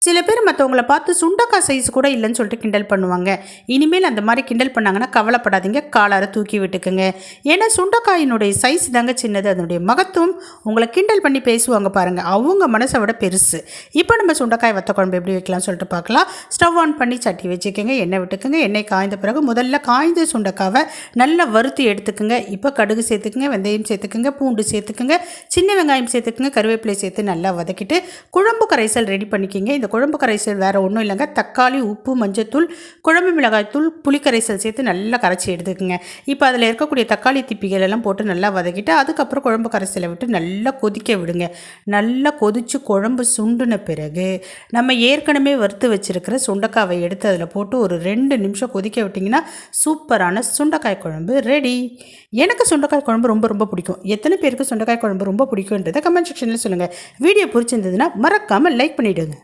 சில பேர் மற்றவங்கள பார்த்து சுண்டக்காய் சைஸ் கூட இல்லைன்னு சொல்லிட்டு கிண்டல் பண்ணுவாங்க. இனிமேல் அந்த மாதிரி கிண்டல் பண்ணாங்கன்னா கவலைப்படாதீங்க, காலார தூக்கி விட்டுக்குங்க. ஏன்னா சுண்டக்காயினுடைய சைஸ் தாங்க சின்னது, அதனுடைய மகத்துவம் உங்களை கிண்டல் பண்ணி பேசுவாங்க பாருங்கள், அவங்க மனசை விட பெருசு. இப்போ நம்ம சுண்டக்காய் வத்த குழம்பு எப்படி வைக்கலாம்னு சொல்லிட்டு பார்க்கலாம். ஸ்டவ் ஆன் பண்ணி சட்டி வச்சுக்கோங்க, எண்ணெய் விட்டுக்குங்க. எண்ணெய் காய்ந்த பிறகு முதல்ல காய்ந்த சுண்டக்காவை நல்லா வறுத்து எடுத்துக்குங்க. இப்போ கடுகு சேர்த்துக்குங்க, வெந்தயம் சேர்த்துக்குங்க, பூண்டு சேர்த்துக்குங்க, சின்ன வெங்காயம் சேர்த்துக்குங்க, கருவேப்பிலை சேர்த்து நல்லா வதக்கிட்டு குழம்பு கரைசல் ரெடி பண்ணிக்கிங்க. இந்த குழம்பு கரைசல் வேறு ஒன்றும் இல்லைங்க, தக்காளி, உப்பு, மஞ்சத்தூள், குழம்பு மிளகாய்த்தூள், புளி கரைசல் சேர்த்து நல்லா கரைச்சி எடுத்துக்கோங்க. இப்போ அதில் இருக்கக்கூடிய தக்காளி திப்பிகள் எல்லாம் போட்டு நல்லா வதக்கிட்டு அதுக்கப்புறம் குழம்பு கரைசலை விட்டு நல்லா கொதிக்க விடுங்க. நல்லா கொதித்து குழம்பு சுண்டுன பிறகு நம்ம ஏற்கனவே வறுத்து வச்சுருக்கிற சுண்டைக்காவை எடுத்து அதில் போட்டு ஒரு 2 நிமிஷம் கொதிக்க விட்டிங்கன்னா சூப்பரான சுண்டைக்காய் குழம்பு ரெடி. எனக்கு சுண்டைக்காய் குழம்பு ரொம்ப ரொம்ப பிடிக்கும். எத்தனை பேருக்கு சுண்டைக்காய் குழம்பு ரொம்ப பிடிக்குன்றதை கமெண்ட் செக்ஷனில் சொல்லுங்கள். வீடியோ பிடிச்சிருந்ததுன்னா மறக்காமல் லைக் பண்ணிவிடுங்க.